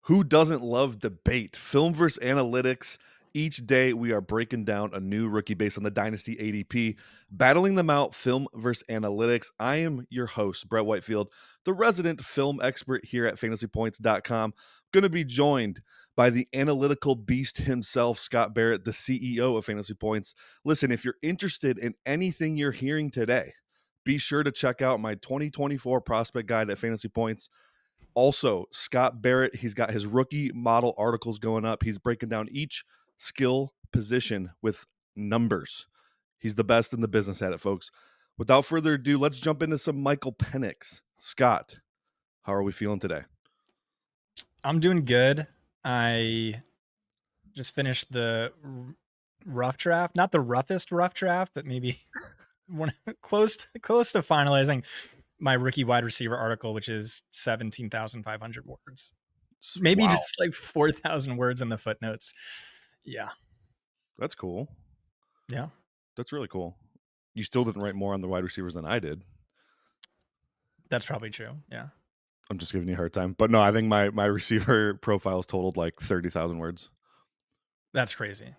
Who doesn't love debate? Film versus analytics. Each day we are breaking down a new rookie based on the Dynasty ADP, battling them out film versus analytics. I am your host, Brett Whitefield, the resident film expert here at fantasypoints.com. Going to be joined by the analytical beast himself, Scott Barrett, the CEO of Fantasy Points. Listen, if you're interested in anything you're hearing today, be sure to check out my 2024 prospect guide at Fantasy Points. Also, Scott Barrett, he's got his rookie model articles going up. He's breaking down each skill position with numbers. He's the best in the business at it, folks. Without further ado, let's jump into some Michael Penix. Scott, how are we feeling today? I'm doing good. I just finished the rough draft, not the roughest rough draft, but maybe one close to finalizing my rookie wide receiver article, which is 17,500 words. Maybe Wow, just like 4,000 words in the footnotes. Yeah. that's cool. Yeah. That's really cool. You still didn't write more on the wide receivers than I did. That's probably true. Yeah. I'm just giving you a hard time. But no, I think my receiver profiles totaled like 30,000 words. That's crazy.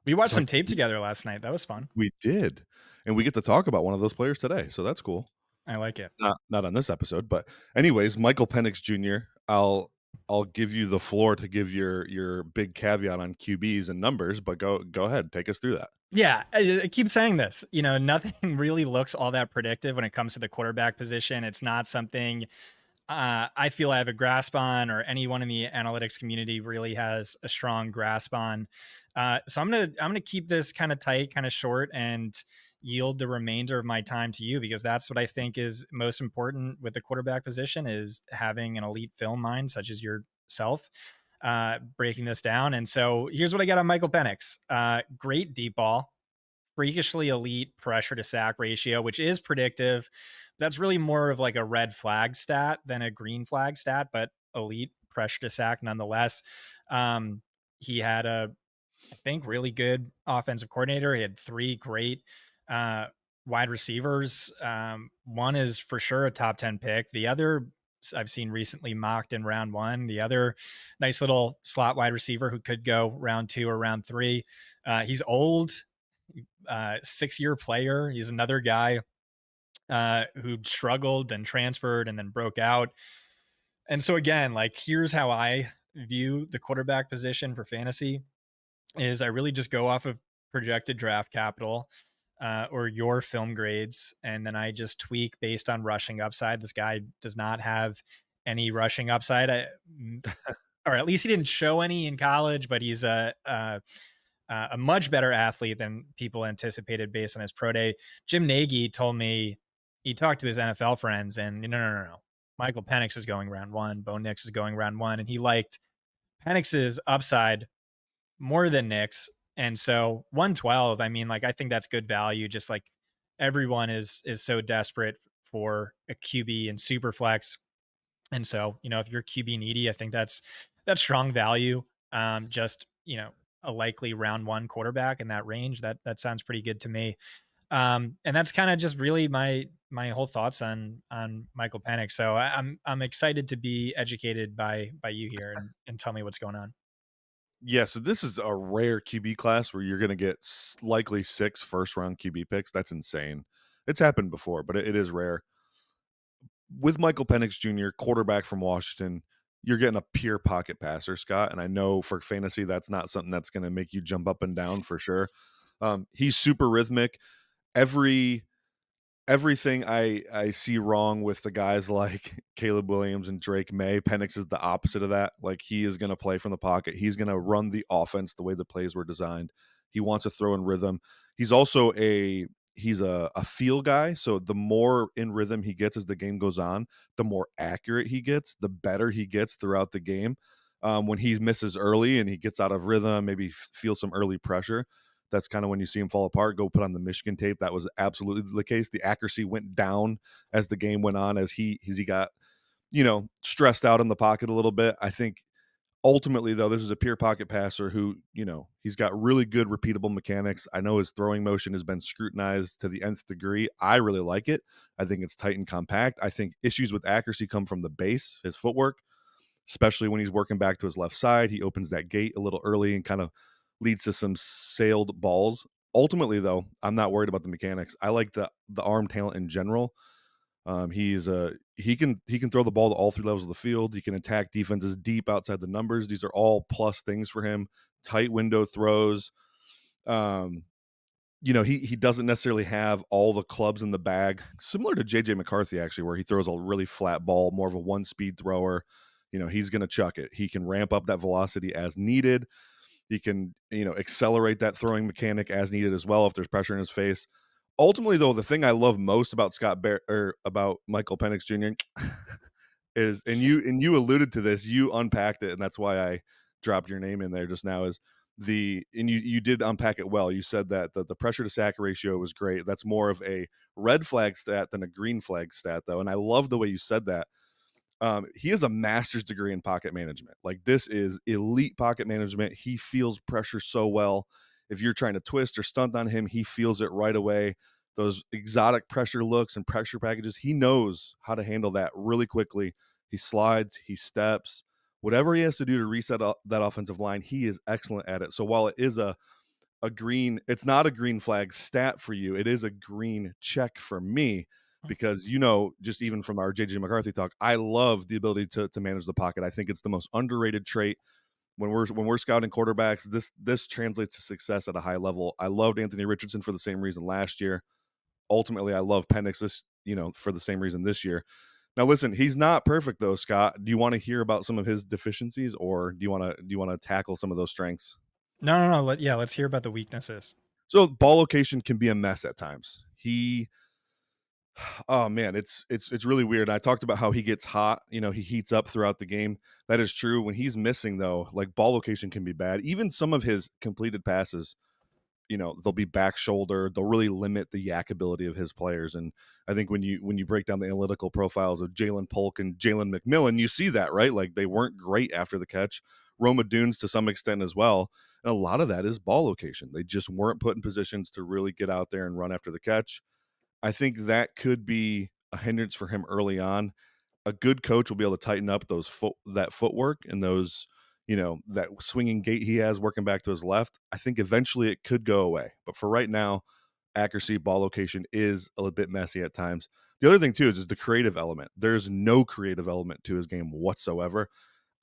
We watched So some tape together last night. That was fun. we did. And we get to talk about one of those players today. So that's cool. I like it. Not on this episode, but anyways, Michael Penix Jr. I'll give you the floor to give your big caveat on QBs and numbers, but go ahead, take us through that. Yeah, I keep saying this. Nothing really looks all that predictive when it comes to the quarterback position. It's not something I feel I have a grasp on, or anyone in the analytics community really has a strong grasp on. So I'm gonna keep this kind of tight, kind of short, and yield the remainder of my time to you, because that's what I think is most important with the quarterback position, is having an elite film mind such as yourself, breaking this down. And so here's what I got on Michael Penix. Great deep ball, freakishly elite pressure to sack ratio, which is predictive. That's really more of like a red flag stat than a green flag stat, but elite pressure to sack nonetheless. He had I think, really good offensive coordinator. He had three great wide receivers. One is for sure a top 10 pick. The other I've seen recently mocked in round one. The other nice little slot wide receiver who could go round two or round three. He's old, 6-year player. He's another guy who struggled and transferred and then broke out. And so again, like, here's how I view the quarterback position for fantasy is I really just go off of projected draft capital, or your film grades, and then I just tweak based on rushing upside. This guy does not have any rushing upside, or at least he didn't show any in college, but he's a much better athlete than people anticipated based on his pro day. Jim Nagy told me he talked to his NFL friends, and no. Michael Penix is going round one. Bo Nix is going round one. And he liked Penix's upside more than Nix. And so 112, I mean, like, I think that's good value. Just like, everyone is so desperate for a QB in super flex. And so, if you're QB needy, I think that's strong value. Just, a likely round one quarterback in that range. That sounds pretty good to me. And that's kind of just really my whole thoughts on Michael Penix. So I'm excited to be educated by you here, and tell me what's going on. Yeah, so this is a rare QB class where you're going to get likely 6 first-round QB picks. That's insane. It's happened before, but it is rare. With Michael Penix Jr., quarterback from Washington, you're getting a pure pocket passer, Scott. And I know for fantasy, that's not something that's going to make you jump up and down for sure. He's super rhythmic. Everything I see wrong with the guys like Caleb Williams and Drake May, Penix is the opposite of that. Like, he is going to play from the pocket. He's going to run the offense the way the plays were designed. He wants to throw in rhythm. He's also he's a feel guy. So the more in rhythm he gets as the game goes on, the more accurate he gets, the better he gets throughout the game. When he misses early and he gets out of rhythm, maybe feels some early pressure, that's kind of when you see him fall apart. Go put on the Michigan tape. That was absolutely the case. The accuracy went down as the game went on, as he got, stressed out in the pocket a little bit. I think ultimately, though, this is a pure pocket passer who, he's got really good repeatable mechanics. I know his throwing motion has been scrutinized to the nth degree. I really like it. I think it's tight and compact. I think issues with accuracy come from the base, his footwork. especially when he's working back to his left side. He opens that gate a little early and kind of leads to some sailed balls. Ultimately, though, I'm not worried about the mechanics. I like the arm talent in general. He can throw the ball to all three levels of the field. He can attack defenses deep outside the numbers. These are all plus things for him. Tight window throws. Um, he doesn't necessarily have all the clubs in the bag, similar to JJ McCarthy, actually, where he throws a really flat ball, more of a one speed thrower. He's going to chuck it. He can ramp up that velocity as needed. He can, accelerate that throwing mechanic as needed as well if there's pressure in his face. Ultimately, though, the thing I love most about about Michael Penix Jr. is, and you alluded to this, you unpacked it, and that's why I dropped your name in there just now. Is and you did unpack it well. You said that the pressure to sack ratio was great. That's more of a red flag stat than a green flag stat, though, and I love the way you said that. He has a master's degree in pocket management. Like, this is elite pocket management. He feels pressure so well. If you're trying to twist or stunt on him, he feels it right away. Those exotic pressure looks and pressure packages, he knows how to handle that really quickly. He slides, he steps, whatever he has to do to reset that offensive line, he is excellent at it. So while it is it's not a green flag stat for you. It is a green check for me because, just even from our JJ McCarthy talk, I love the ability to manage the pocket. I think it's the most underrated trait when we're scouting quarterbacks. This translates to success at a high level. I loved Anthony Richardson for the same reason last year. Ultimately, I love Penix for the same reason this year. Now, listen, he's not perfect though, Scott. Do you want to hear about some of his deficiencies, or do you want to tackle some of those strengths? No, no, no. Let's hear about the weaknesses. So ball location can be a mess at times. Oh man, it's really weird. I talked about how he gets hot. He heats up throughout the game. That is true. When he's missing though, like, ball location can be bad. Even some of his completed passes, they'll be back shoulder. They'll really limit the yak ability of his players. And I think when you break down the analytical profiles of Jalen Polk and Jalen McMillan, you see that, right? Like, they weren't great after the catch. Roma Dunes to some extent as well. And a lot of that is ball location. They just weren't put in positions to really get out there and run after the catch. I think that could be a hindrance for him early on. A good coach will be able to tighten up that footwork and that swinging gait he has working back to his left. I think eventually it could go away, but for right now, accuracy, ball location is a little bit messy at times. The other thing too is the creative element. There's no creative element to his game whatsoever.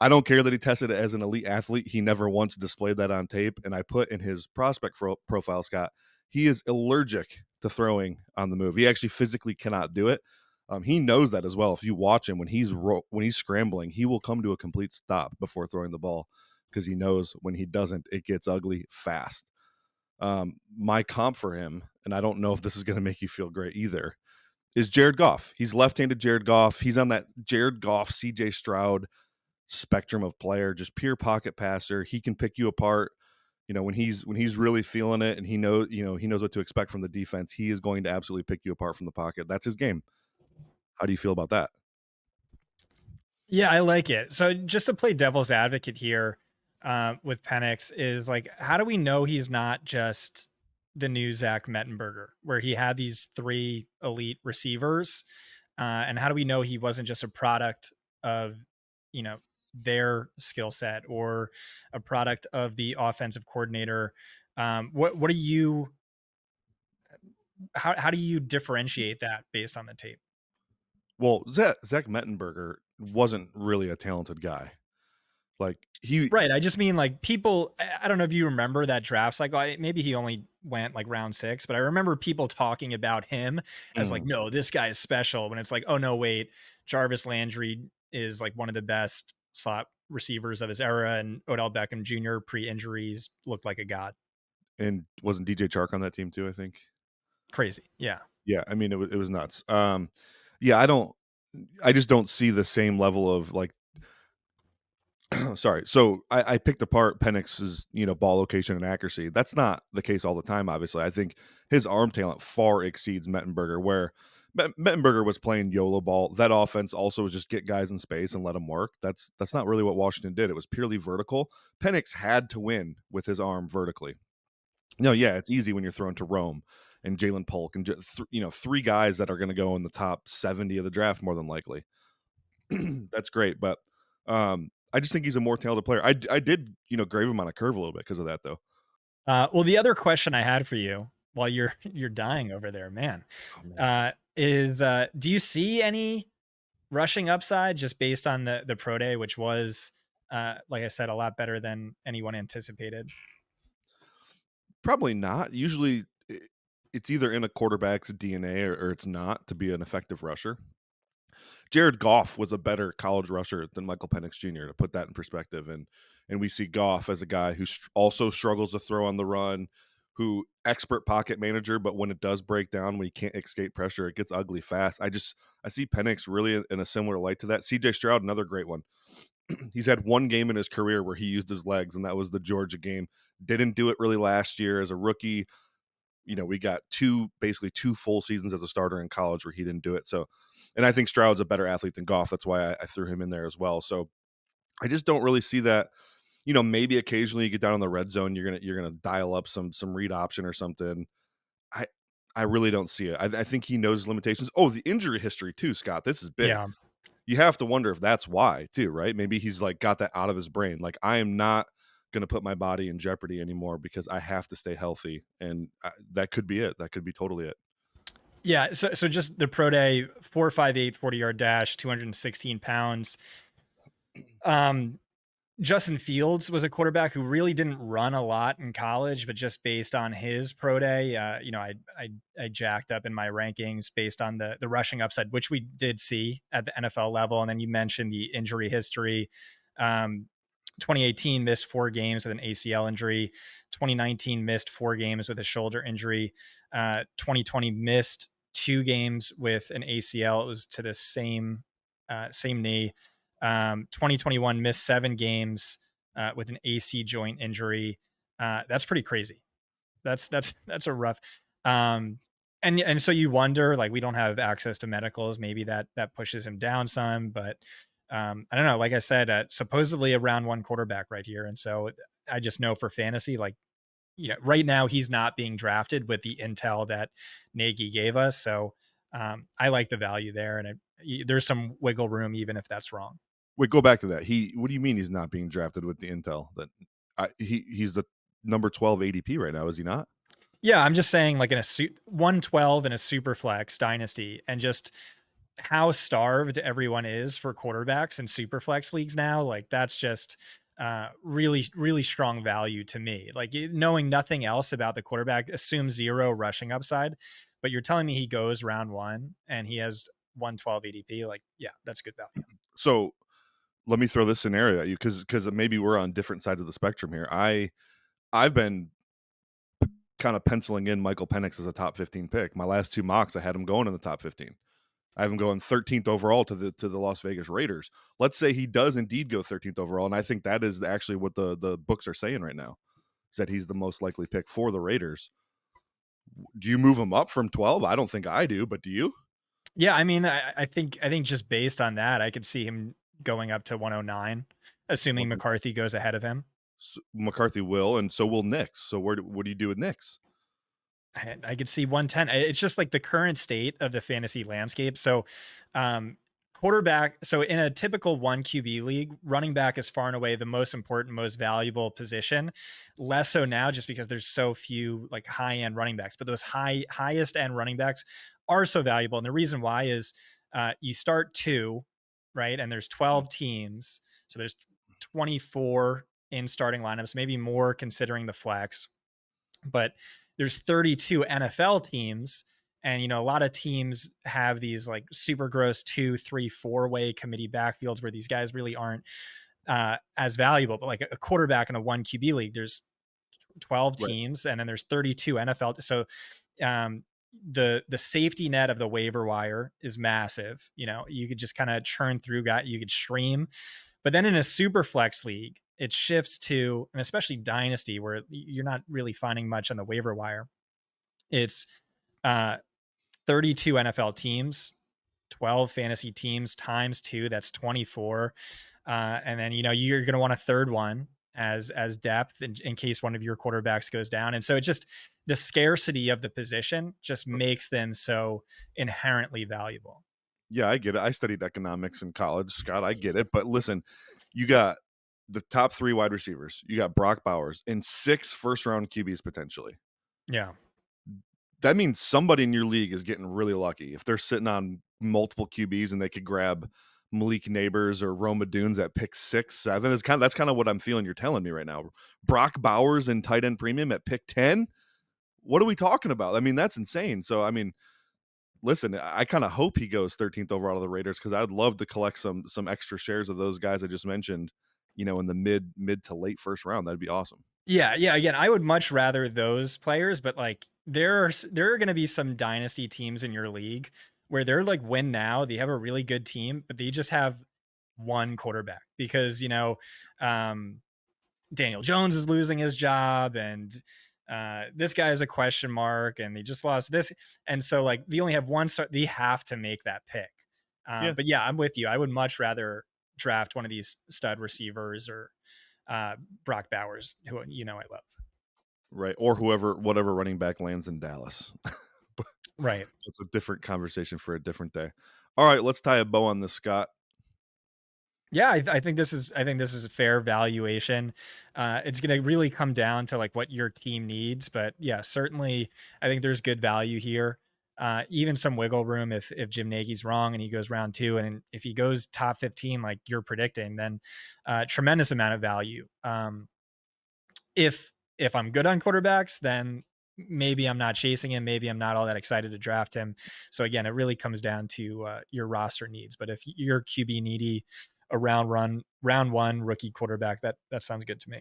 I don't care that he tested it as an elite athlete. He never once displayed that on tape. And I put in his prospect profile, Scott, he is allergic to throwing on the move. He actually physically cannot do it. He knows that as well. If you watch him when he's scrambling, he will come to a complete stop before throwing the ball because he knows when he doesn't, it gets ugly fast. My comp for him, and I don't know if this is going to make you feel great either, is Jared Goff. He's left-handed Jared Goff. He's on that Jared Goff, CJ Stroud spectrum of player, just pure pocket passer. He can pick you apart. When he's really feeling it and he knows what to expect from the defense, he is going to absolutely pick you apart from the pocket. That's his game. How do you feel about that? Yeah, I like it. So just to play devil's advocate here, with Penix is like, how do we know he's not just the new Zach Mettenberger, where he had these three elite receivers, and how do we know he wasn't just a product of, you know, their skill set or a product of the offensive coordinator? What do you how do you differentiate that based on the tape? Well, Zach Mettenberger wasn't really a talented guy. Like, he Right. I just mean, like, people, I don't know if you remember that draft cycle. Maybe he only went like round 6, but I remember people talking about him as like, mm, no, this guy is special. When it's like, oh no, wait, Jarvis Landry is like one of the best slot receivers of his era, and Odell Beckham Jr. pre-injuries looked like a god. and wasn't DJ Chark on that team too, I think. Crazy. Yeah. Yeah, I mean, it was nuts. Yeah, I just don't see the same level of, like, sorry. So I picked apart Penix's, ball location and accuracy. That's not the case all the time, obviously. I think his arm talent far exceeds Mettenberger, where Mettenberger was playing YOLO ball. That offense also was just get guys in space and let them work. That's not really what Washington did. It was purely vertical. Penix had to win with his arm vertically. No, yeah, it's easy when you're thrown to Rome and Jalen Polk and three guys that are going to go in the top 70 of the draft more than likely. That's great, but I just think he's a more talented player. I did, grave him on a curve a little bit because of that, though. Well, the other question I had for you while you're you're dying over there, man, Oh, man. is do you see any rushing upside just based on the pro day, which was like I said, a lot better than anyone anticipated? Probably not. Usually, it's either in a quarterback's DNA or it's not to be an effective rusher. Jared Goff was a better college rusher than Michael Penix Jr. To put that in perspective, and we see Goff as a guy who also struggles to throw on the run, who expert pocket manager, but when it does break down, when he can't escape pressure, it gets ugly fast. I see Penix really in a similar light to that. C.J. Stroud, another great one. He's had one game in his career where he used his legs, and that was the Georgia game. Didn't do it really last year as a rookie. We got basically two full seasons as a starter in college where he didn't do it. So, and I think Stroud's a better athlete than Goff. That's why I threw him in there as well. So I just don't really see that. Maybe occasionally you get down in the red zone, you're gonna dial up some read option or something. I I really don't see it. I think he knows his limitations. Oh, the injury history too, Scott. This is big. Yeah. You have to wonder if that's why too, right? Maybe he's like got that out of his brain. Like, I am not going to put my body in jeopardy anymore because I have to stay healthy, and that could be it. That could be totally it. Yeah, so just the pro day, 4.58 40-yard dash, 216 pounds. Um, Justin Fields was a quarterback who really didn't run a lot in college, but just based on his pro day, I jacked up in my rankings based on the rushing upside, which we did see at the NFL level. And then you mentioned the injury history. Um, 2018 missed 4 games with an ACL injury. 2019 missed 4 games with a shoulder injury. 2020 missed 2 games with an ACL. It was to the same knee. 2021 missed 7 games with an AC joint injury. That's pretty crazy. That's a rough. Um, and so you wonder, like, we don't have access to medicals. Maybe that pushes him down some, but I don't know. Like I said, supposedly a round one quarterback right here, and so I just know for fantasy, like, right now he's not being drafted with the intel that Nagy gave us. So I like the value there, and there's some wiggle room even if that's wrong. Wait, go back to that. What do you mean he's not being drafted with the intel that he's the number 12 ADP right now? Is he not? Yeah, I'm just saying, like, in a 112 in a super flex dynasty, and just how starved everyone is for quarterbacks in super flex leagues now. Like, that's just really, really strong value to me. Like, knowing nothing else about the quarterback, assume zero rushing upside, but you're telling me he goes round one and he has 112 ADP. Like, yeah, that's good value. So let me throw this scenario at you because maybe we're on different sides of the spectrum here. I've been kind of penciling in Michael Penix as a top 15 pick. My last two mocks, I had him going in the top 15. I have him going 13th overall to the Las Vegas Raiders. Let's say he does indeed go 13th overall, and I think that is actually what the books are saying right now, is that he's the most likely pick for the Raiders. Do you move him up from 12? I don't think I do, but do you? Yeah, I mean, I think just based on that, I could see him going up to 109, assuming Okay. McCarthy goes ahead of him. McCarthy will, and so will Knicks. So what do you do with Knicks? I could see 110. It's just like the current state of the fantasy landscape. So, um, quarterback. So, in a typical one QB league, running back is far and away the most important, most valuable position. Less so now, just because there's so few like high end running backs. But those highest end running backs are so valuable, and the reason why is you start two, right, and there's 12 teams, so there's 24 in starting lineups, maybe more considering the flex, but there's 32 NFL teams. And, a lot of teams have these like super gross 2, 3, 4 way committee backfields where these guys really aren't as valuable. But like a quarterback in a one QB league, there's 12 Right. teams and then there's 32 NFL. So um, the safety net of the waiver wire is massive. You could just kind of churn through guys, you could stream. But then in a super flex league, it shifts to, and especially dynasty, where you're not really finding much on the waiver wire. It's uh, 32 NFL teams, 12 fantasy teams times two. That's 24. And then, you're going to want a third one as depth in case one of your quarterbacks goes down. And so it just, the scarcity of the position just makes them so inherently valuable. Yeah, I get it. I studied economics in college, Scott. I get it. But listen, you got the top 3 wide receivers. You got Brock Bowers and 6 first round QBs potentially. Yeah. That means somebody in your league is getting really lucky. If they're sitting on multiple QBs and they could grab Malik Neighbors or Roma Dunes at pick 6, 7. That's kind of what I'm feeling you're telling me right now. Brock Bowers and tight end premium at pick 10? What are we talking about? I mean, that's insane. So, I mean, listen, I kind of hope he goes 13th overall to the Raiders because I'd love to collect some extra shares of those guys I just mentioned, in the mid to late first round. That'd be awesome. Yeah, yeah, again, I would much rather those players, but, like, there are gonna be some dynasty teams in your league where they're, like, win now, they have a really good team, but they just have 1 quarterback because, um, Daniel Jones is losing his job and this guy is a question mark and they just lost this. And so like they only have one start, they have to make that pick. Yeah, But yeah, I'm with you. I would much rather draft one of these stud receivers or uh, Brock Bowers, who I love. right. Or whatever running back lands in Dallas. But Right. that's a different conversation for a different day. All right, let's tie a bow on this, Scott. Yeah, I think this is a fair valuation. It's going to really come down to like what your team needs, but yeah, certainly I think there's good value here. Even some wiggle room if Jim Nagy's wrong and he goes round 2, and if he goes top 15 like you're predicting, then tremendous amount of value. If I'm good on quarterbacks, then maybe I'm not chasing him. Maybe I'm not all that excited to draft him. So again, it really comes down to your roster needs. But if you're QB needy, a round 1 rookie quarterback, that sounds good to me.